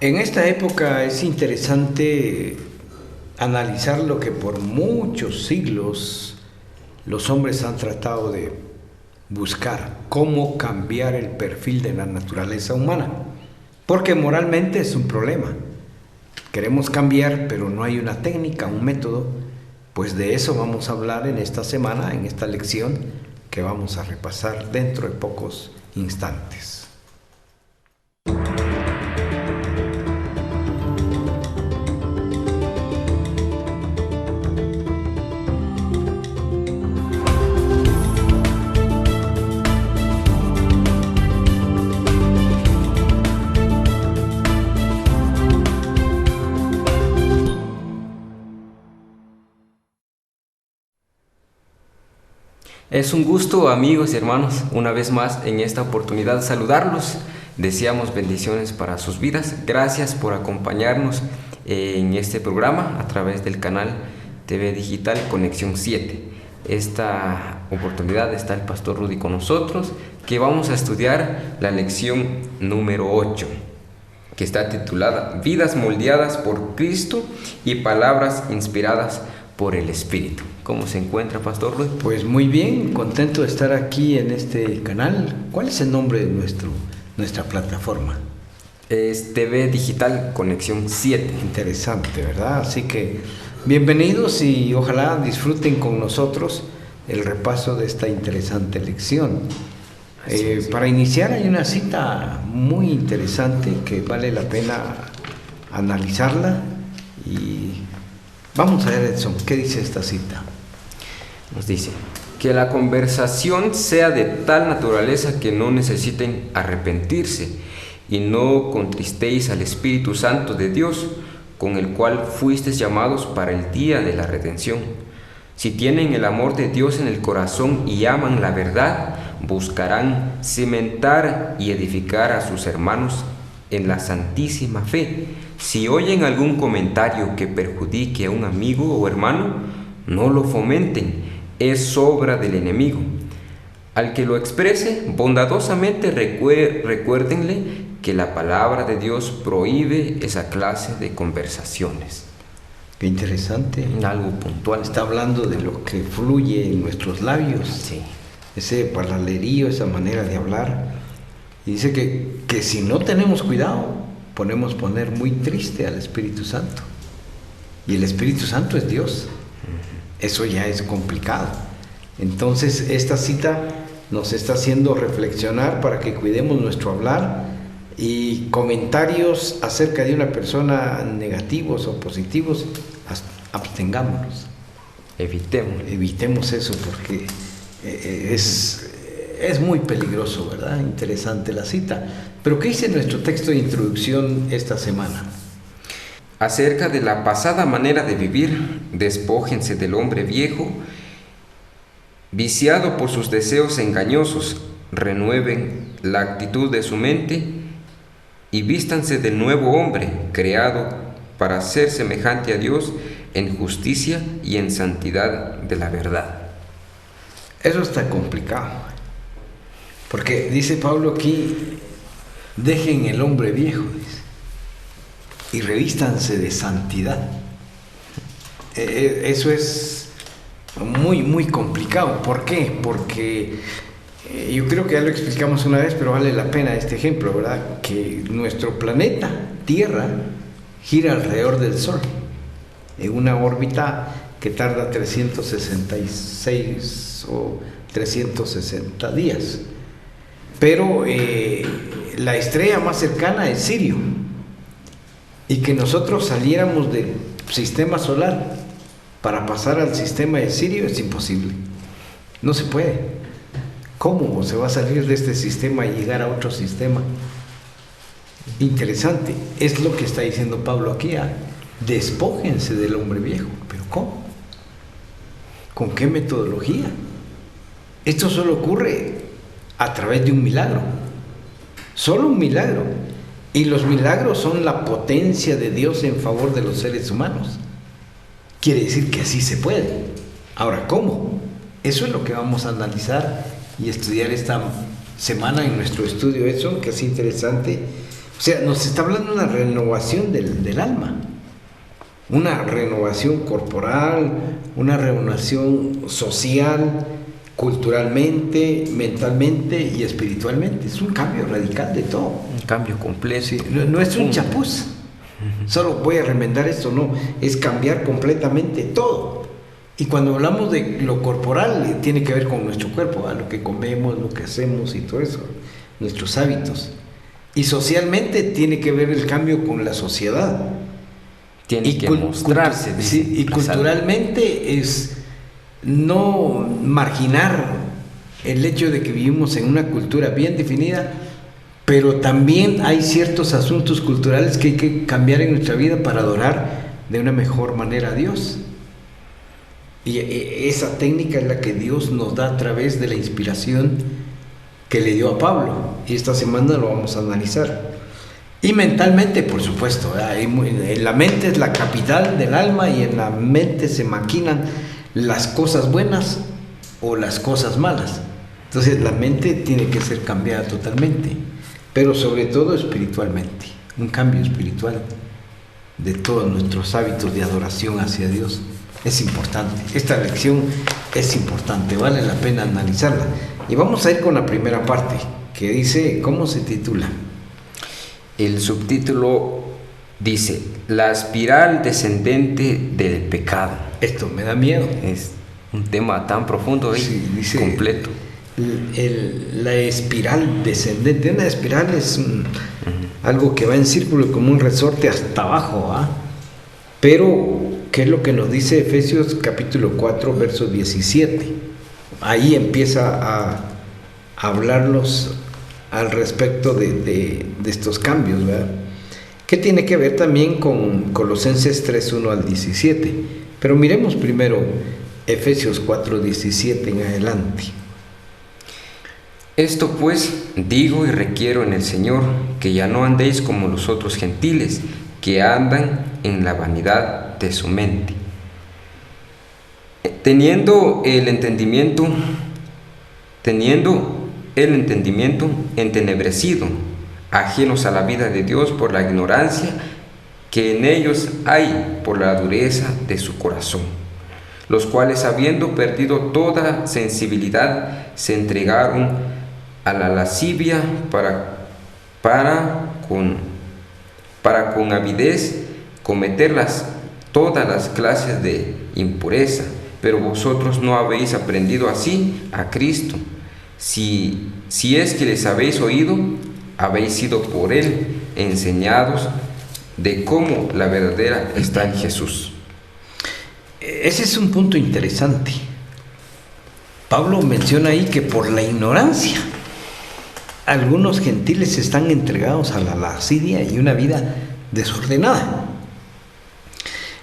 En esta época es interesante analizar lo que por muchos siglos los hombres han tratado de buscar, cómo cambiar el perfil de la naturaleza humana, porque moralmente es un problema. Queremos cambiar, pero no hay una técnica, un método. Pues de eso vamos a hablar en esta semana, en esta lección que vamos a repasar dentro de pocos instantes. Es un gusto, amigos y hermanos, una vez más en esta oportunidad saludarlos. Deseamos bendiciones para sus vidas. Gracias por acompañarnos en este programa a través del canal TV Digital Conexión 7. Esta oportunidad está el Pastor Rudy con nosotros, que vamos a estudiar la lección número 8, que está titulada Vidas moldeadas por Cristo y palabras inspiradas por el Espíritu. ¿Cómo se encuentra, Pastor Rudy? Pues muy bien, contento de estar aquí en este canal. ¿Cuál es el nombre de nuestra plataforma? Es TV Digital Conexión 7. Interesante, ¿verdad? Así que bienvenidos y ojalá disfruten con nosotros el repaso de esta interesante lección. Para iniciar hay una cita muy interesante que vale la pena analizarla y vamos a ver, Edson, ¿qué dice esta cita? Nos dice que la conversación sea de tal naturaleza que no necesiten arrepentirse y no contristéis al Espíritu Santo de Dios, con el cual fuisteis llamados para el día de la redención. Si tienen el amor de Dios en el corazón y aman la verdad, buscarán cimentar y edificar a sus hermanos en la santísima fe. Si oyen algún comentario que perjudique a un amigo o hermano, no lo fomenten, es obra del enemigo. Al que lo exprese, bondadosamente recuérdenle que la palabra de Dios prohíbe esa clase de conversaciones. Qué interesante. Algo puntual. Está hablando de lo que fluye en nuestros labios. Sí. Ese palabrerío, esa manera de hablar. Y dice que si no tenemos cuidado, podemos poner muy triste al Espíritu Santo. Y el Espíritu Santo es Dios. Eso ya es complicado. Entonces esta cita nos está haciendo reflexionar para que cuidemos nuestro hablar y comentarios acerca de una persona negativos o positivos, abstengámonos. Evitemos eso porque es muy peligroso, ¿verdad? Interesante la cita. Pero ¿qué dice nuestro texto de introducción esta semana? Acerca de la pasada manera de vivir, despójense del hombre viejo, viciado por sus deseos engañosos, renueven la actitud de su mente y vístanse del nuevo hombre, creado para ser semejante a Dios en justicia y en santidad de la verdad. Eso está complicado, porque dice Pablo aquí, dejen el hombre viejo, dice, y revístanse de santidad. Eso es muy, muy complicado. ¿Por qué? Porque yo creo que ya lo explicamos una vez, pero vale la pena este ejemplo, ¿verdad? Que nuestro planeta, Tierra, gira alrededor del Sol, en una órbita que tarda 366 o 360 días. Pero la estrella más cercana es Sirio. Y que nosotros saliéramos del sistema solar para pasar al sistema de Sirio es imposible. No se puede. ¿Cómo se va a salir de este sistema y llegar a otro sistema? Interesante. Es lo que está diciendo Pablo aquí. Despójense del hombre viejo. ¿Pero cómo? ¿Con qué metodología? Esto solo ocurre a través de un milagro. Solo un milagro. Y los milagros son la potencia de Dios en favor de los seres humanos. Quiere decir que así se puede. Ahora, ¿cómo? Eso es lo que vamos a analizar y estudiar esta semana en nuestro estudio. Eso, que es interesante. sea, nos está hablando de una renovación del alma, una renovación corporal, una renovación social, culturalmente, mentalmente y espiritualmente. Es un cambio radical de todo. Un cambio completo. Sí, no es un chapuz. Solo voy a remendar esto, no. Es cambiar completamente todo. Y cuando hablamos de lo corporal, tiene que ver con nuestro cuerpo, lo que comemos, lo que hacemos y todo eso, nuestros hábitos. Y socialmente tiene que ver el cambio con la sociedad. Tiene que mostrarse. Sí, y culturalmente es no marginar el hecho de que vivimos en una cultura bien definida, pero también hay ciertos asuntos culturales que hay que cambiar en nuestra vida para adorar de una mejor manera a Dios. Y esa técnica es la que Dios nos da a través de la inspiración que le dio a Pablo, y esta semana lo vamos a analizar. Y mentalmente, por supuesto, en la mente es la capital del alma, y en la mente se maquinan las cosas buenas o las cosas malas. Entonces la mente tiene que ser cambiada totalmente, pero sobre todo espiritualmente, un cambio espiritual de todos nuestros hábitos de adoración hacia Dios. Es importante, esta lección es importante, vale la pena analizarla. Y vamos a ir con la primera parte, que dice, ¿cómo se titula? El subtítulo dice, la espiral descendente del pecado. Esto me da miedo. Es un tema tan profundo y sí, dice, completo. La espiral descendente. Una espiral es algo que va en círculo como un resorte hasta abajo, pero ¿qué es lo que nos dice Efesios capítulo 4 verso 17? Ahí empieza a hablarnos al respecto de estos cambios, ¿verdad? Que tiene que ver también con Colosenses 3, 1 al 17. Pero miremos primero Efesios 4, 17 en adelante. Esto pues digo y requiero en el Señor, que ya no andéis como los otros gentiles, que andan en la vanidad de su mente, teniendo el entendimiento entenebrecido, ajenos a la vida de Dios por la ignorancia que en ellos hay por la dureza de su corazón, los cuales, habiendo perdido toda sensibilidad, se entregaron a la lascivia para con avidez cometer todas las clases de impureza. Pero vosotros no habéis aprendido así a Cristo. Si es que les habéis oído, habéis sido por Él enseñados de cómo la verdadera está en Jesús. Ese es un punto interesante. Pablo menciona ahí que por la ignorancia algunos gentiles están entregados a la lascivia y una vida desordenada.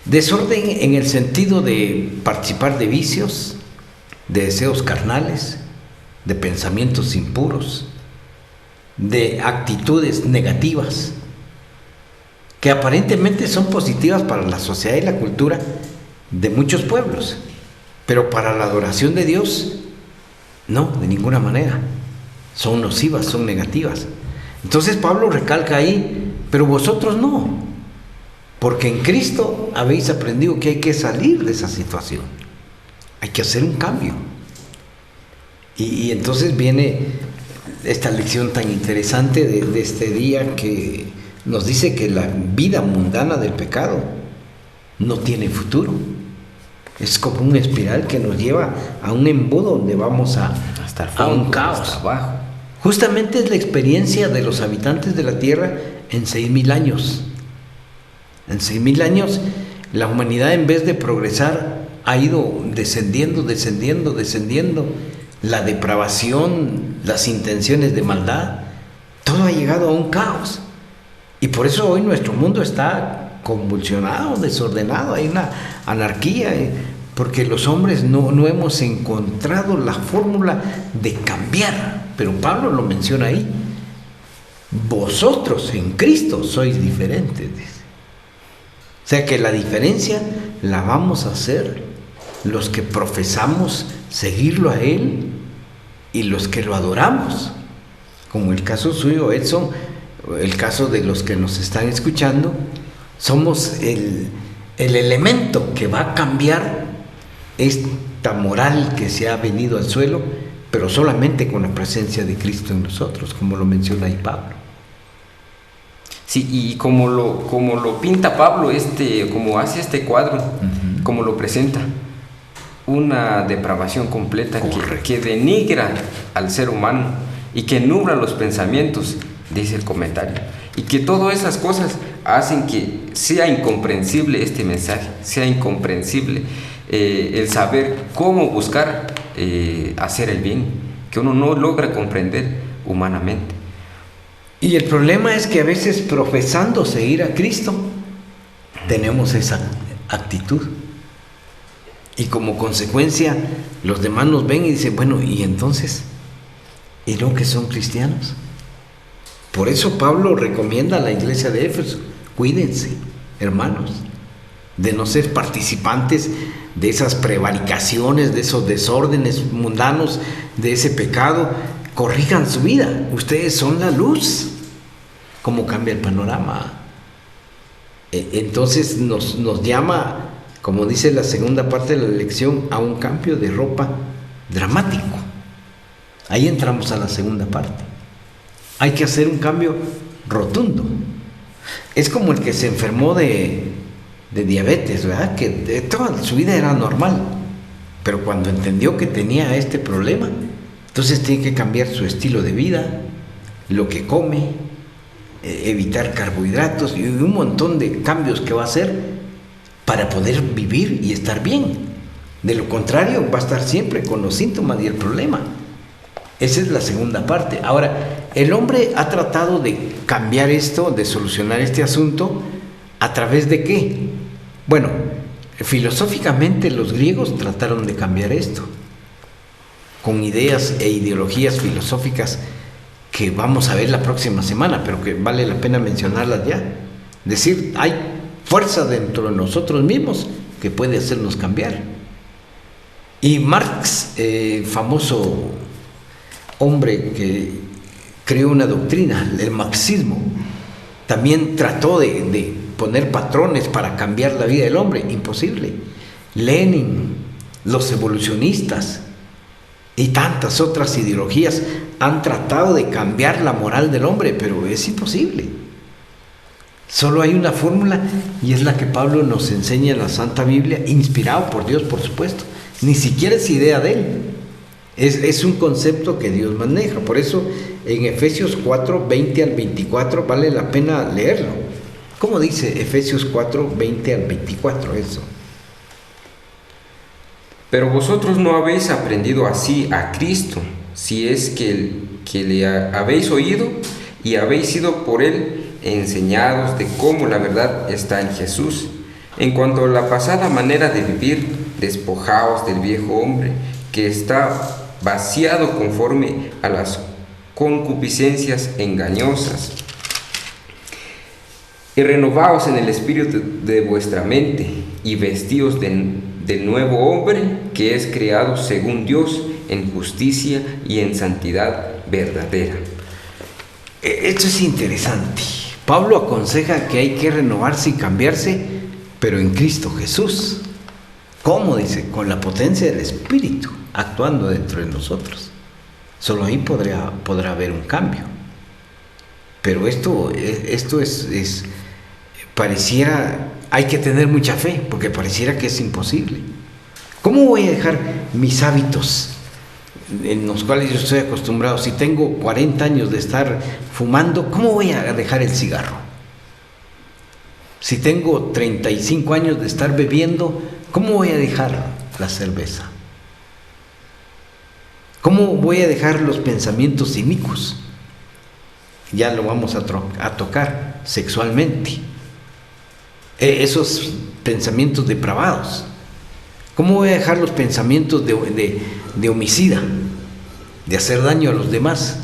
Desorden en el sentido de participar de vicios, de deseos carnales, de pensamientos impuros, de actitudes negativas, que aparentemente son positivas para la sociedad y la cultura de muchos pueblos, pero para la adoración de Dios, no, de ninguna manera. Son nocivas, son negativas. Entonces Pablo recalca ahí, pero vosotros no, porque en Cristo habéis aprendido que hay que salir de esa situación, hay que hacer un cambio. Y entonces viene esta lección tan interesante de este día, que nos dice que la vida mundana del pecado no tiene futuro. Es como una espiral que nos lleva a un embudo donde vamos hasta el fondo, a un caos. Hasta abajo. Justamente es la experiencia de los habitantes de la tierra en 6,000 años. En 6,000 años la humanidad, en vez de progresar, ha ido descendiendo. La depravación, las intenciones de maldad, todo ha llegado a un caos. Y por eso hoy nuestro mundo está convulsionado, desordenado, hay una anarquía, porque los hombres no hemos encontrado la fórmula de cambiar. Pero Pablo lo menciona ahí. Vosotros en Cristo sois diferentes. O sea que la diferencia la vamos a hacer los que profesamos seguirlo a Él y los que lo adoramos. Como el caso suyo, Edson, el caso de los que nos están escuchando, somos el elemento que va a cambiar esta moral que se ha venido al suelo, pero solamente con la presencia de Cristo en nosotros, como lo menciona ahí Pablo. Sí, y como lo pinta Pablo, como hace este cuadro, como lo presenta, una depravación completa que denigra al ser humano y que nubla los pensamientos, dice el comentario, y que todas esas cosas hacen que sea incomprensible este mensaje, sea incomprensible el saber cómo buscar hacer el bien, que uno no logra comprender humanamente. Y el problema es que a veces, profesando seguir a Cristo, tenemos esa actitud. Y como consecuencia, los demás nos ven y dicen, bueno, ¿y entonces? ¿Y no que son cristianos? Por eso Pablo recomienda a la iglesia de Éfeso, cuídense, hermanos, de no ser participantes de esas prevaricaciones, de esos desórdenes mundanos, de ese pecado. Corrijan su vida, ustedes son la luz. ¿Cómo cambia el panorama? Entonces nos llama, como dice la segunda parte de la lección, a un cambio de ropa dramático. Ahí entramos a la segunda parte. Hay que hacer un cambio rotundo. Es como el que se enfermó de diabetes, ¿verdad? Que toda su vida era normal, pero cuando entendió que tenía este problema, entonces tiene que cambiar su estilo de vida, lo que come, evitar carbohidratos y un montón de cambios que va a hacer para poder vivir y estar bien. De lo contrario, va a estar siempre con los síntomas y el problema. Esa es la segunda parte. Ahora, el hombre ha tratado de cambiar esto, de solucionar este asunto, ¿a través de qué? Bueno, filosóficamente los griegos trataron de cambiar esto, con ideas e ideologías filosóficas que vamos a ver la próxima semana, pero que vale la pena mencionarlas ya. Es decir, hay fuerza dentro de nosotros mismos que puede hacernos cambiar. Y Marx, famoso hombre que creó una doctrina, el marxismo, también trató de poner patrones para cambiar la vida del hombre. Imposible. Lenin, los evolucionistas y tantas otras ideologías han tratado de cambiar la moral del hombre, pero es imposible. Solo hay una fórmula, y es la que Pablo nos enseña en la Santa Biblia, inspirado por Dios, por supuesto. Ni siquiera es idea de él. Es un concepto que Dios maneja. Por eso en Efesios 4, 20 al 24 vale la pena leerlo. ¿Cómo dice Efesios 4, 20 al 24 eso? Pero vosotros no habéis aprendido así a Cristo, si es que le habéis oído y habéis sido por él enseñados de cómo la verdad está en Jesús. En cuanto a la pasada manera de vivir, despojaos del viejo hombre, que está vaciado conforme a las concupiscencias engañosas, y renovaos en el espíritu de vuestra mente, y vestíos del nuevo hombre, que es creado según Dios, en justicia y en santidad verdadera. Esto es interesante. Pablo aconseja que hay que renovarse y cambiarse, pero en Cristo Jesús. ¿Cómo? Dice, con la potencia del Espíritu actuando dentro de nosotros. Solo ahí podrá haber un cambio. Pero esto es pareciera, hay que tener mucha fe, porque pareciera que es imposible. ¿Cómo voy a dejar mis hábitos en los cuales yo estoy acostumbrado? Si tengo 40 años de estar fumando, ¿cómo voy a dejar el cigarro? Si tengo 35 años de estar bebiendo, ¿cómo voy a dejar la cerveza? ¿Cómo voy a dejar los pensamientos inicuos? Ya lo vamos a tocar sexualmente. Esos pensamientos depravados. ¿Cómo voy a dejar los pensamientos de homicida, de hacer daño a los demás?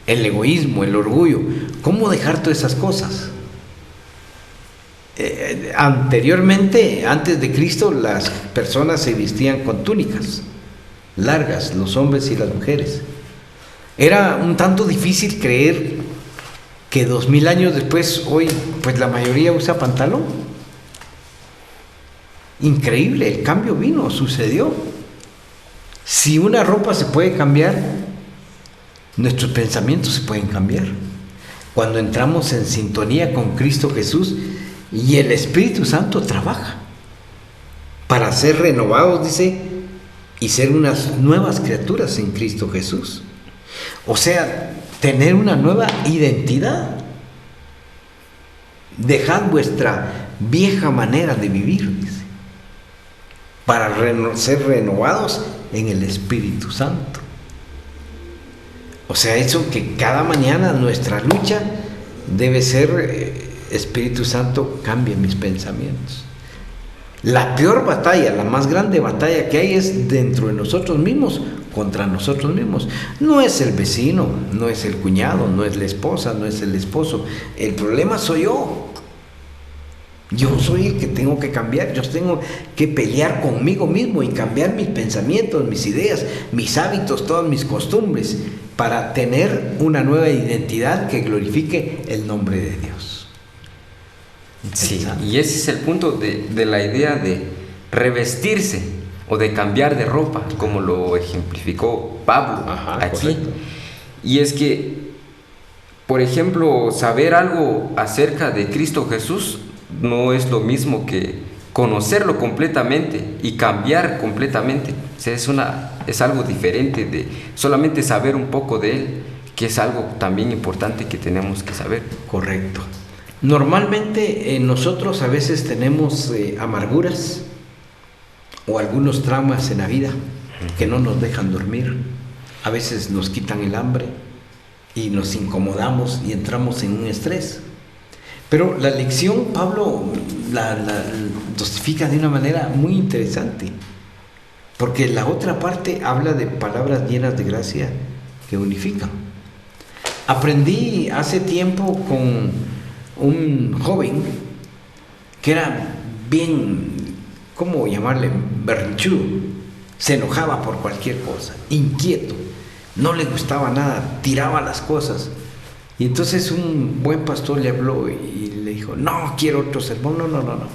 El egoísmo, el orgullo. ¿Cómo dejar todas esas cosas? Anteriormente, antes de Cristo, las personas se vestían con túnicas largas, los hombres y las mujeres. Era un tanto difícil creer que 2000 años después, hoy, pues la mayoría usa pantalón. Increíble, el cambio vino, sucedió. Si una ropa se puede cambiar, nuestros pensamientos se pueden cambiar. Cuando entramos en sintonía con Cristo Jesús y el Espíritu Santo trabaja para ser renovados, dice, y ser unas nuevas criaturas en Cristo Jesús. O sea, tener una nueva identidad. Dejad vuestra vieja manera de vivir, dice, para ser renovados en el Espíritu Santo. O sea, eso que cada mañana nuestra lucha debe ser, Espíritu Santo, cambia mis pensamientos. La peor batalla, la más grande batalla que hay es dentro de nosotros mismos, contra nosotros mismos. No es el vecino, no es el cuñado, no es la esposa, no es el esposo. El problema soy yo. Yo soy el que tengo que cambiar, yo tengo que pelear conmigo mismo y cambiar mis pensamientos, mis ideas, mis hábitos, todas mis costumbres, para tener una nueva identidad que glorifique el nombre de Dios. Sí, y ese es el punto de la idea de revestirse o de cambiar de ropa, como lo ejemplificó Pablo aquí. Correcto. Y es que, por ejemplo, saber algo acerca de Cristo Jesús no es lo mismo que conocerlo completamente y cambiar completamente. O sea, es algo diferente de solamente saber un poco de Él, que es algo también importante que tenemos que saber. Correcto. Normalmente nosotros a veces tenemos amarguras o algunos traumas en la vida que no nos dejan dormir. A veces nos quitan el hambre y nos incomodamos y entramos en un estrés. Pero la lección Pablo la dosifica de una manera muy interesante, porque la otra parte habla de palabras llenas de gracia que unifican. Aprendí hace tiempo con un joven que era bien, ¿cómo llamarle?, berrinchudo. Se enojaba por cualquier cosa, inquieto, no le gustaba nada, tiraba las cosas. Y entonces un buen pastor le habló y le dijo: no quiero otro sermón, no,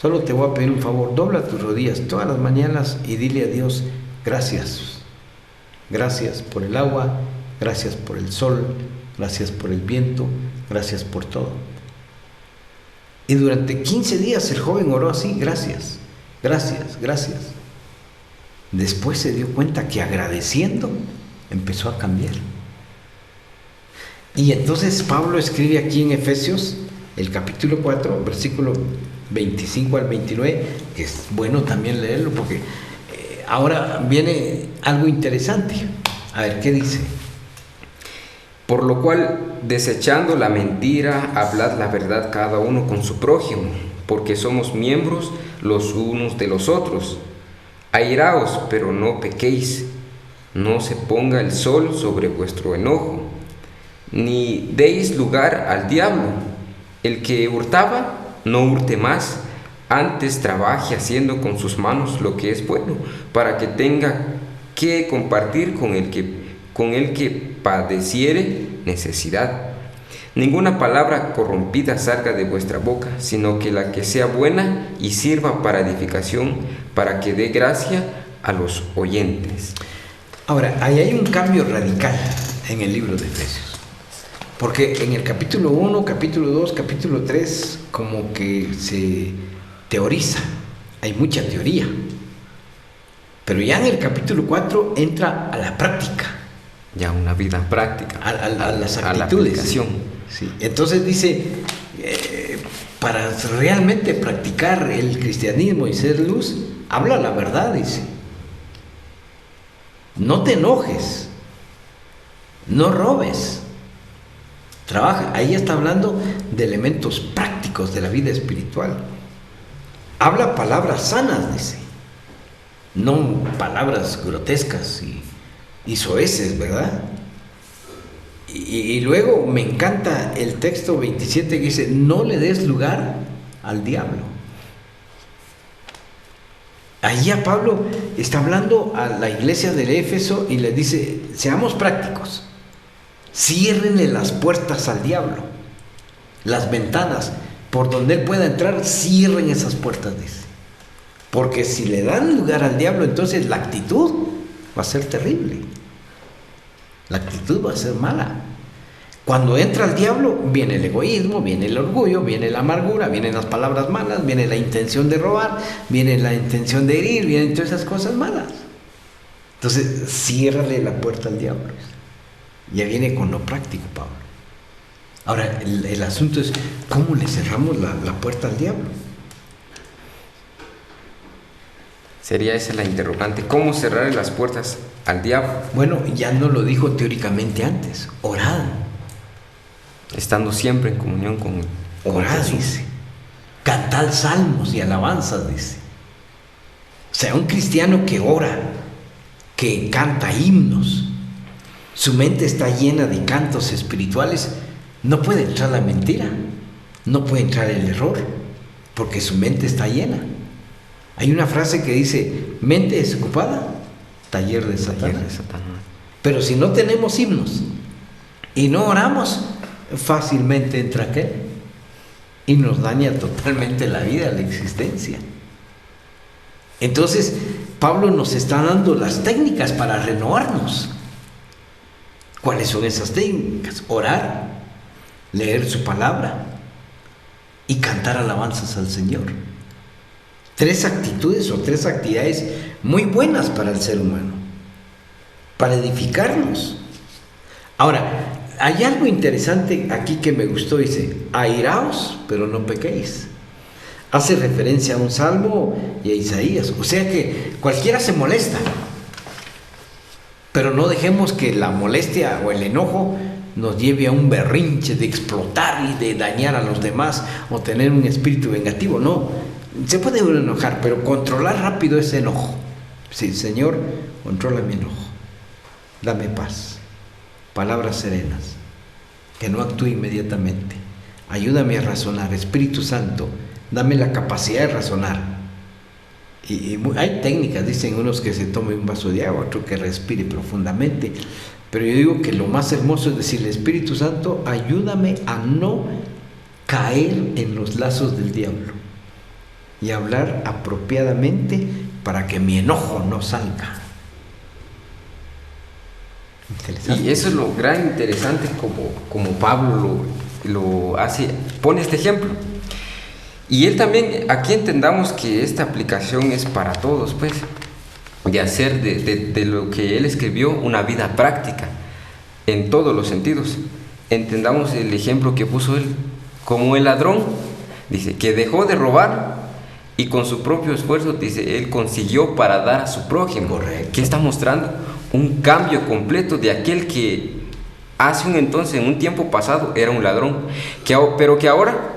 solo te voy a pedir un favor, dobla tus rodillas todas las mañanas y dile a Dios: gracias por el agua, gracias por el sol, gracias por el viento, gracias por todo. Y durante 15 días el joven oró así: gracias. Después se dio cuenta que agradeciendo empezó a cambiar. Y entonces Pablo escribe aquí en Efesios, el capítulo 4, versículo 25 al 29, que es bueno también leerlo porque ahora viene algo interesante. A ver, ¿qué dice? Por lo cual, desechando la mentira, hablad la verdad cada uno con su prójimo, porque somos miembros los unos de los otros. Airaos, pero no pequéis, no se ponga el sol sobre vuestro enojo, ni deis lugar al diablo. El que hurtaba, no hurte más, antes trabaje haciendo con sus manos lo que es bueno, para que tenga que compartir con el que padeciere necesidad. Ninguna palabra corrompida salga de vuestra boca, sino que la que sea buena y sirva para edificación, para que dé gracia a los oyentes. Ahora, ahí hay un cambio radical en el libro de Efesios. Porque en el capítulo 1, capítulo 2, capítulo 3, como que se teoriza, hay mucha teoría. Pero ya en el capítulo 4 entra a la práctica. Ya una vida práctica. A las actitudes. A la aplicación. Sí. Entonces dice, para realmente practicar el cristianismo y ser luz, habla la verdad, dice. No te enojes, no robes. Trabaja, ahí está hablando de elementos prácticos de la vida espiritual. Habla palabras sanas, dice, no palabras grotescas y soeces, ¿verdad? Y luego me encanta el texto 27 que dice: no le des lugar al diablo. Ahí a Pablo está hablando a la iglesia de Éfeso y le dice: seamos prácticos. Ciérrenle las puertas al diablo. las ventanas, por donde él pueda entrar, cierren esas puertas, dice. Porque si le dan lugar al diablo, entonces la actitud va a ser terrible. La actitud va a ser mala. Cuando entra el diablo, viene el egoísmo, viene el orgullo, viene la amargura, vienen las palabras malas, viene la intención de robar, viene la intención de herir, vienen todas esas cosas malas. Entonces, ciérrale la puerta al diablo. Ya viene con lo práctico, Pablo. Ahora, el asunto es, ¿cómo le cerramos la puerta al diablo? Sería esa la interrogante. ¿Cómo cerrar las puertas al diablo? Bueno, ya no lo dijo teóricamente antes. Orad. Estando siempre en comunión con Orad, dice. Cantad salmos y alabanzas, dice. O sea, un cristiano que ora, que canta himnos, su mente está llena de cantos espirituales, no puede entrar la mentira, no puede entrar el error, porque su mente está llena. Hay una frase que dice, mente desocupada, taller de Satanás. Pero si no tenemos himnos y no oramos, fácilmente entra aquel y nos daña totalmente la vida, la existencia. Entonces, Pablo nos está dando las técnicas para renovarnos. ¿Cuáles son esas técnicas? Orar, leer su palabra y cantar alabanzas al Señor. 3 actitudes o 3 actividades muy buenas para el ser humano, para edificarnos. Ahora, hay algo interesante aquí que me gustó, dice, airaos, pero no pequéis. Hace referencia a un salmo y a Isaías, o sea que cualquiera se molesta, pero no dejemos que la molestia o el enojo nos lleve a un berrinche de explotar y de dañar a los demás o tener un espíritu vengativo. No, se puede uno enojar, pero controlar rápido ese enojo. Sí, Señor, controla mi enojo, dame paz, palabras serenas, que no actúe inmediatamente, ayúdame a razonar, Espíritu Santo, dame la capacidad de razonar. Y hay técnicas, dicen unos que se tome un vaso de agua, otro que respire profundamente, pero yo digo que lo más hermoso es decirle, Espíritu Santo, ayúdame a no caer en los lazos del diablo y hablar apropiadamente para que mi enojo no salga. Y eso es lo gran interesante como Pablo lo hace, pone este ejemplo. Y él también, aquí entendamos que esta aplicación es para todos, pues, de hacer de lo que él escribió una vida práctica, en todos los sentidos. Entendamos el ejemplo que puso él, como el ladrón, dice, que dejó de robar y con su propio esfuerzo, dice, él consiguió para dar a su prójimo. Correcto. ¿Qué está mostrando? Un cambio completo de aquel que hace un entonces, en un tiempo pasado, era un ladrón, pero que ahora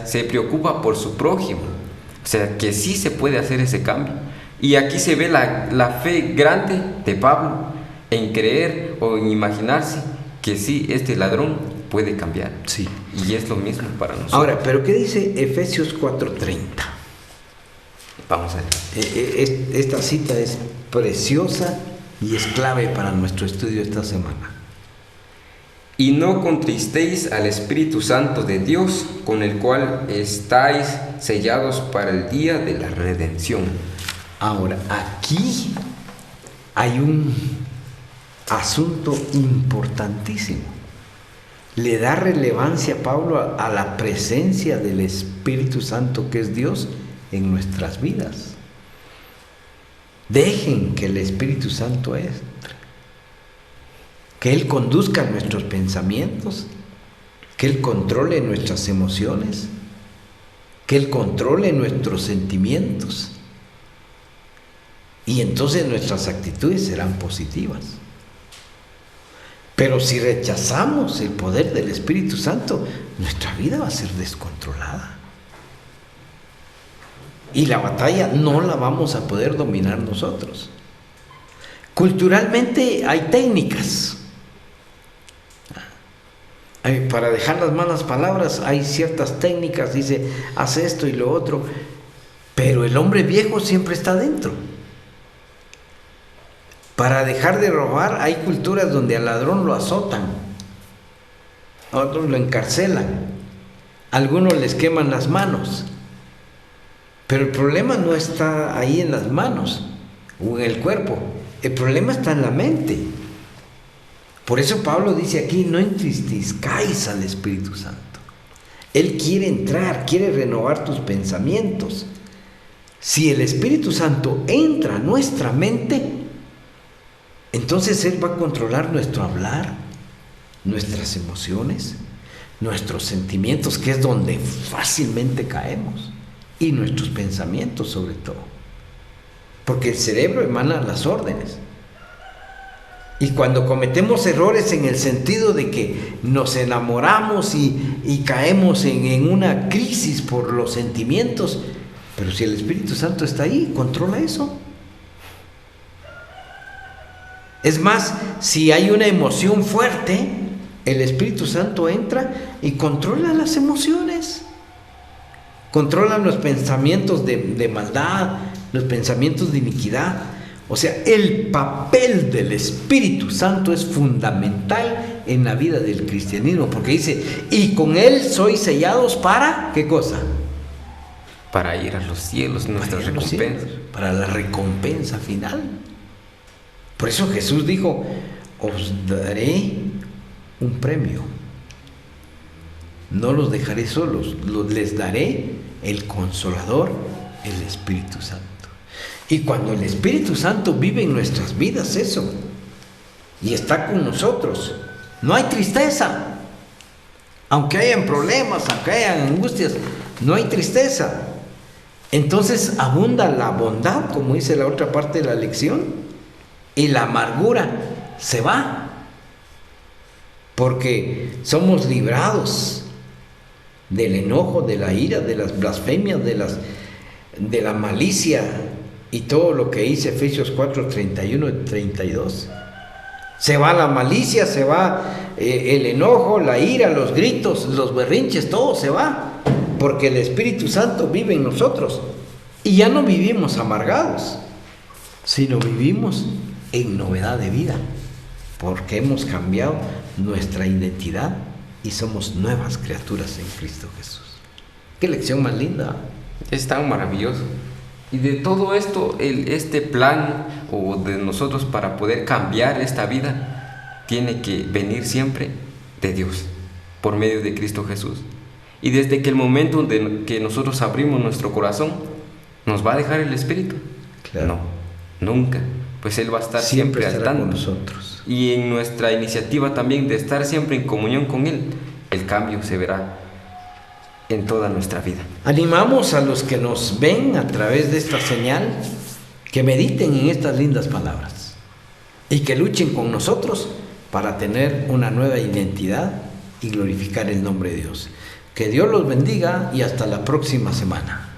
se preocupa por su prójimo. O sea, que sí se puede hacer ese cambio. Y aquí se ve la fe grande de Pablo en creer o en imaginarse que sí, este ladrón puede cambiar. Sí. Y es lo mismo para nosotros. Ahora, ¿pero qué dice Efesios 4:30? Vamos a ver. Esta cita es preciosa y es clave para nuestro estudio esta semana. Y no contristéis al Espíritu Santo de Dios, con el cual estáis sellados para el día de la redención. Ahora, aquí hay un asunto importantísimo. Le da relevancia a Pablo a la presencia del Espíritu Santo, que es Dios, en nuestras vidas. Dejen que el Espíritu Santo entre, que Él conduzca nuestros pensamientos, que Él controle nuestras emociones, que Él controle nuestros sentimientos, y entonces nuestras actitudes serán positivas. Pero si rechazamos el poder del Espíritu Santo, nuestra vida va a ser descontrolada. Y la batalla no la vamos a poder dominar nosotros. Culturalmente hay técnicas. Para dejar las malas palabras hay ciertas técnicas, dice, haz esto y lo otro, pero el hombre viejo siempre está dentro. Para dejar de robar hay culturas donde al ladrón lo azotan, a otros lo encarcelan, algunos les queman las manos, pero el problema no está ahí en las manos o en el cuerpo, el problema está en la mente. Por eso Pablo dice aquí, no entristezcáis al Espíritu Santo. Él quiere entrar, quiere renovar tus pensamientos. Si el Espíritu Santo entra a nuestra mente, entonces Él va a controlar nuestro hablar, nuestras emociones, nuestros sentimientos, que es donde fácilmente caemos, y nuestros pensamientos sobre todo. Porque el cerebro emana las órdenes. Y cuando cometemos errores en el sentido de que nos enamoramos y caemos en una crisis por los sentimientos, pero si el Espíritu Santo está ahí, controla eso. Es más, si hay una emoción fuerte, el Espíritu Santo entra y controla las emociones. Controla los pensamientos de maldad, los pensamientos de iniquidad. O sea, el papel del Espíritu Santo es fundamental en la vida del cristianismo, porque dice, y con Él sois sellados para, ¿qué cosa? Para ir a los cielos, nuestra recompensa. Para la recompensa final. Por eso Jesús dijo, os daré un premio. No los dejaré solos, les daré el Consolador, el Espíritu Santo. Y cuando el Espíritu Santo vive en nuestras vidas, eso, y está con nosotros, no hay tristeza. Aunque hayan problemas, aunque hayan angustias, no hay tristeza. Entonces abunda la bondad, como dice la otra parte de la lección, y la amargura se va, porque somos librados del enojo, de la ira, de las blasfemias, de la malicia y todo lo que dice Efesios 4, 31 y 32. Se va la malicia, se va el enojo, la ira, los gritos, los berrinches, todo se va, porque el Espíritu Santo vive en nosotros. Y ya no vivimos amargados, sino vivimos en novedad de vida, porque hemos cambiado nuestra identidad y somos nuevas criaturas en Cristo Jesús. Qué lección más linda. Es tan maravilloso. Y de todo esto, este plan o de nosotros para poder cambiar esta vida, tiene que venir siempre de Dios, por medio de Cristo Jesús. Y desde que el momento en que nosotros abrimos nuestro corazón, ¿nos va a dejar el Espíritu? Claro. No, nunca. Pues Él va a estar siempre al tanto. Con nosotros. Y en nuestra iniciativa también de estar siempre en comunión con Él, el cambio se verá en toda nuestra vida. Animamos a los que nos ven a través de esta señal que mediten en estas lindas palabras y que luchen con nosotros para tener una nueva identidad y glorificar el nombre de Dios. Que Dios los bendiga y hasta la próxima semana.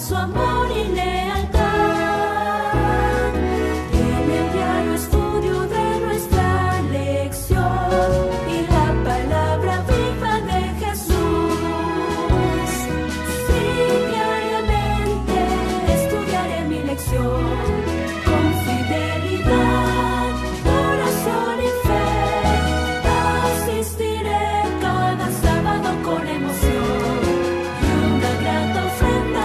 Su amor y lealtad en el diario estudio de nuestra lección y la palabra viva de Jesús. Sí, diariamente estudiaré mi lección con fidelidad, oración y fe. Asistiré cada sábado con emoción y una grata ofrenda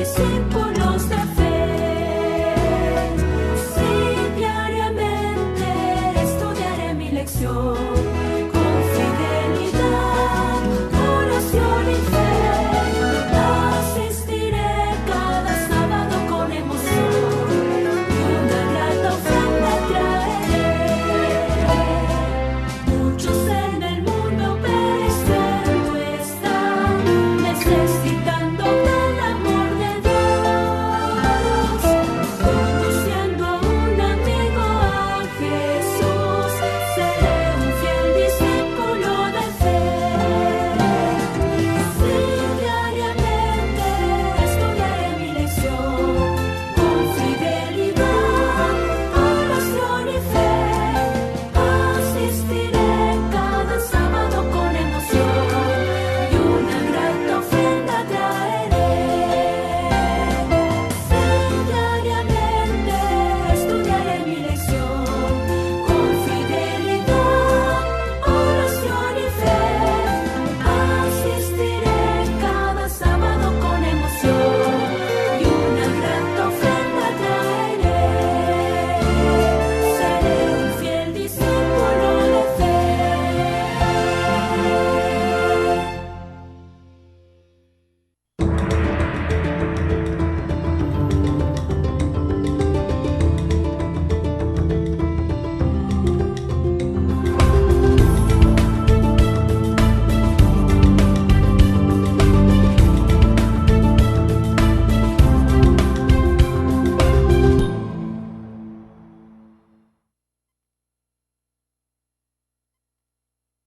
simple.